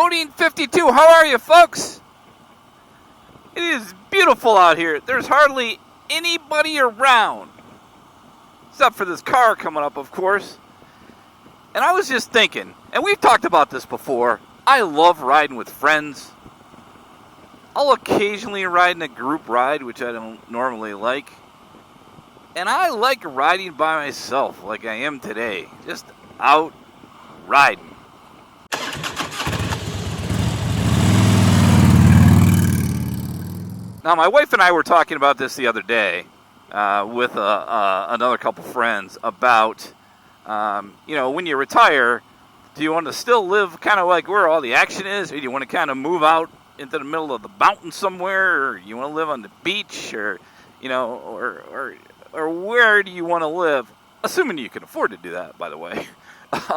BoDean 52, how are you, folks? It is beautiful out here. There's hardly anybody around. Except for this car coming up, of course. And I was just thinking, and we've talked about this before, I love riding with friends. I'll occasionally ride in a group ride, which I don't normally like. And I like riding by myself like I am today. Just out riding. Now, my wife and I were talking about this the other day with another couple friends about, when you retire, do you want to still live kind of like where all the action is, or do you want to kind of move out into the middle of the mountains somewhere, or you want to live on the beach, or where do you want to live? Assuming you can afford to do that, by the way, because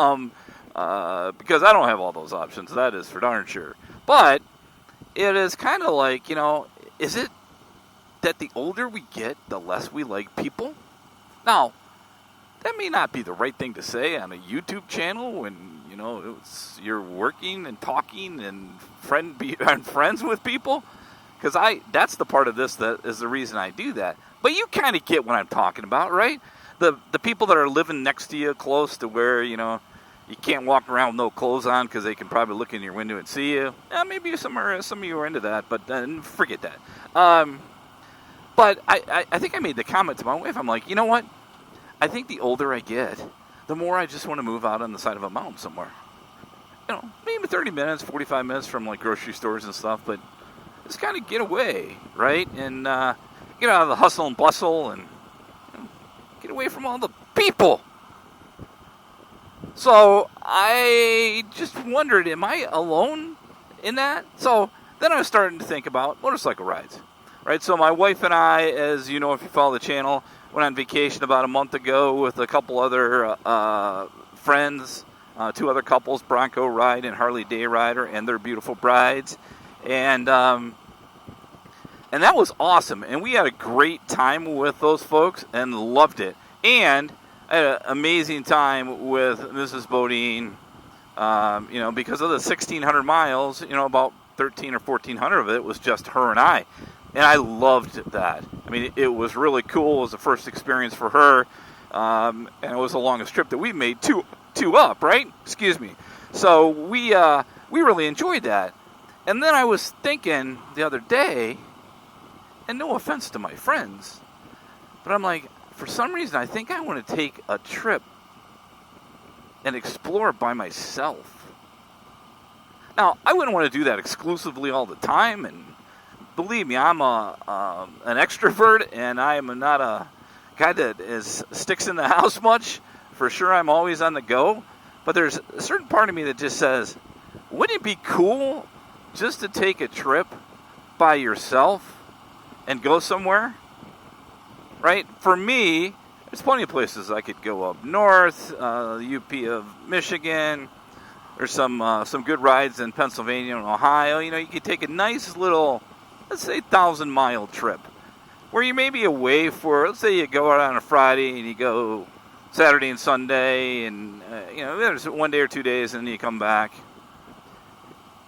I don't have all those options. That is for darn sure. But it is kind of like, is it that the older we get, the less we like people? Now, that may not be the right thing to say on a YouTube channel when, you're working and talking and friends with people. Because that's the part of this that is the reason I do that. But you kind of get what I'm talking about, right? The people that are living next to you, close to where, you can't walk around with no clothes on because they can probably look in your window and see you. Maybe some of you are into that, but forget that. But I think I made the comment to my wife. I'm like, you know what? I think the older I get, the more I just want to move out on the side of a mountain somewhere. Maybe 30 minutes, 45 minutes from like grocery stores and stuff, but just kind of get away, right? And get out of the hustle and bustle and get away from all the people. So I just wondered, am I alone in that? So then I was starting to think about motorcycle rides, right? So my wife and I, as you know if you follow the channel, went on vacation about a month ago with a couple other friends, two other couples, Bronco Ride and Harley Day Rider, and their beautiful brides. And that was awesome. And we had a great time with those folks and loved it. And I had an amazing time with Mrs. Bodine, because of the 1,600 miles, about 1,300 or 1,400 of it was just her and I. And I loved that. I mean, it was really cool. It was the first experience for her. And it was the longest trip that we made, two up, right? Excuse me. So we really enjoyed that. And then I was thinking the other day, and no offense to my friends, but I'm like, for some reason, I think I want to take a trip and explore by myself. Now, I wouldn't want to do that exclusively all the time, and believe me, I'm an extrovert, and I am not a guy that sticks in the house much. For sure, I'm always on the go. But there's a certain part of me that just says, wouldn't it be cool just to take a trip by yourself and go somewhere? Right? For me, there's plenty of places I could go up north, the UP of Michigan. There's some good rides in Pennsylvania and Ohio. You could take a nice little, let's say, 1,000-mile trip where you may be away for, let's say you go out on a Friday and you go Saturday and Sunday, and there's 1 day or 2 days, and then you come back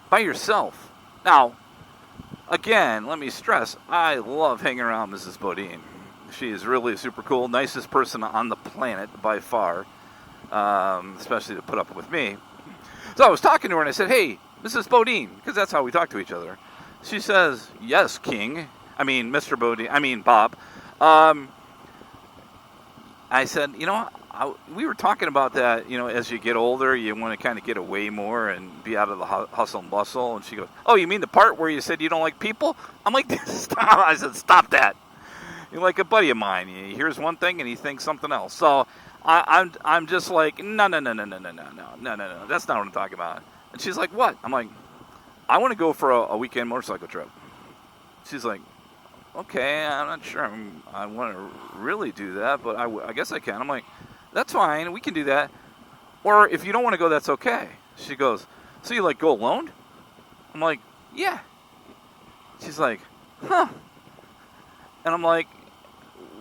by yourself. Now, again, let me stress, I love hanging around Mrs. Bodine. She is really super cool, nicest person on the planet by far, especially to put up with me. So I was talking to her and I said, "Hey, Mrs. Bodine," because that's how we talk to each other. She says, "Yes, King." I mean, Mr. Bodine. I mean, Bob. I said, we were talking about that, as you get older, you want to kind of get away more and be out of the hustle and bustle. And she goes, "Oh, you mean the part where you said you don't like people?" I'm like, "Stop." I said, "Stop that. You're like a buddy of mine. He hears one thing and he thinks something else." So I'm just like, no. That's not what I'm talking about. And she's like, "What?" I'm like, "I want to go for a weekend motorcycle trip." She's like, "Okay, I'm not sure I want to really do that, but I guess I can." I'm like, "That's fine. We can do that. Or if you don't want to go, that's okay." She goes, "So you go alone?" I'm like, "Yeah." She's like, "Huh." And I'm like,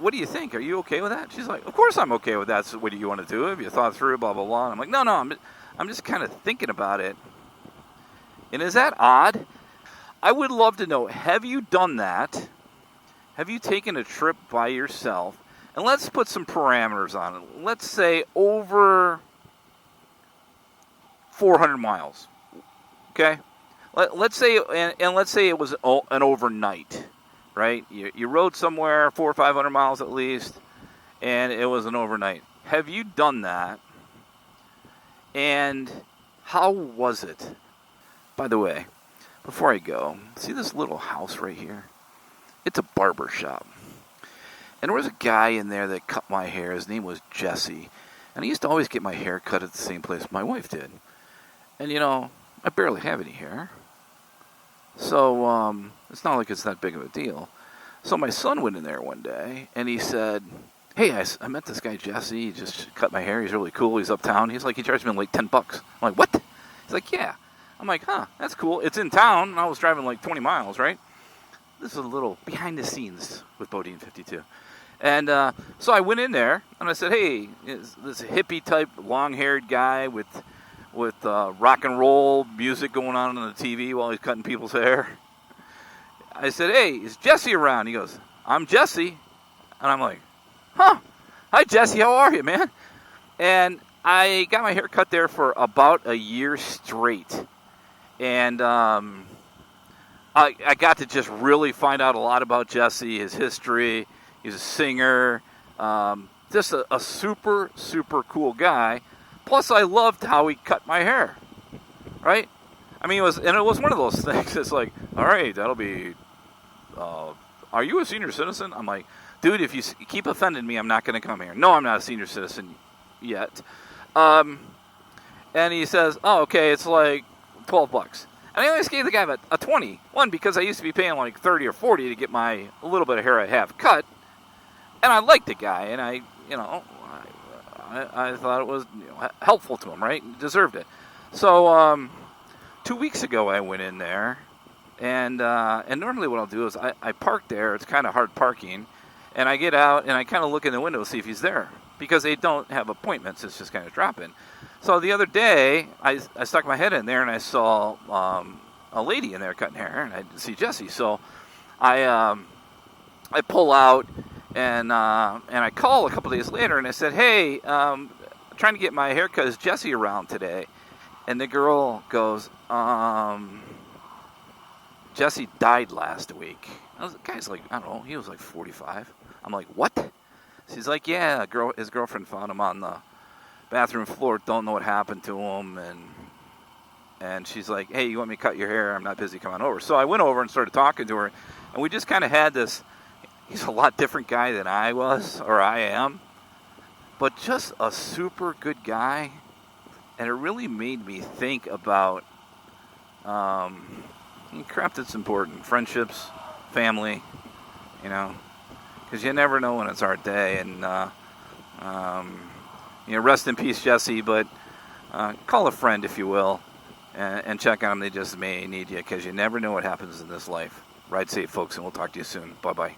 "What do you think? Are you okay with that?" She's like, "Of course I'm okay with that. So what do you want to do? Have you thought through blah, blah, blah?" And I'm like, No, I'm just kind of thinking about it. And is that odd? I would love to know, have you done that? Have you taken a trip by yourself? And let's put some parameters on it. Let's say over 400 miles. Okay? Let's say, and let's say it was an overnight, right? You rode somewhere 400 or 500 miles at least, and it was an overnight. Have you done that? And how was it? By the way, before I go, see this little house right here? It's a barber shop. And there was a guy in there that cut my hair. His name was Jesse. And I used to always get my hair cut at the same place my wife did. And, I barely have any hair. So, it's not like it's that big of a deal. So my son went in there one day, and he said, hey, I met this guy Jesse. He just cut my hair. He's really cool. He's uptown. He's like, he charged me like $10. I'm like, what? He's like, yeah. I'm like, huh, that's cool. It's in town, and I was driving like 20 miles, right? This is a little behind the scenes with BoDean 52. And so I went in there, and I said, hey, is this hippie-type, long-haired guy with rock and roll music going on the TV while he's cutting people's hair? I said, hey, is Jesse around? He goes, I'm Jesse. And I'm like, huh, hi, Jesse, how are you, man? And I got my hair cut there for about a year straight. And I got to just really find out a lot about Jesse, his history. He's a singer, just a super, super cool guy. Plus, I loved how he cut my hair, right? I mean, it was one of those things. It's like, all right, that'll be, are you a senior citizen? I'm like, dude, if you keep offending me, I'm not going to come here. No, I'm not a senior citizen yet. And he says, oh, okay, it's like $12. And I always gave the guy a 20. One, because I used to be paying like 30 or 40 to get a little bit of hair I have cut. And I liked the guy, and I thought it was helpful to him, right? He deserved it. So 2 weeks ago I went in there, and normally what I'll do is I park there. It's kind of hard parking, and I get out and I kind of look in the window to see if he's there, because they don't have appointments. It's just kind of drop-in. So the other day I stuck my head in there and I saw a lady in there cutting hair, and I didn't see Jesse. So I pull out. And I call a couple days later, and I said, hey, I'm trying to get my hair cut. Is Jesse around today? And the girl goes, Jesse died last week. The guy's like, I don't know, he was like 45. I'm like, what? She's like, yeah, his girlfriend found him on the bathroom floor. Don't know what happened to him. And she's like, hey, you want me to cut your hair? I'm not busy, coming over. So I went over and started talking to her, and we just kind of had this. He's a lot different guy than I am, but just a super good guy. And it really made me think about crap that's important. Friendships, family, because you never know when it's our day. And, rest in peace, Jesse, but call a friend, if you will, and check on them. They just may need you, because you never know what happens in this life. Ride safe, folks, and we'll talk to you soon. Bye-bye.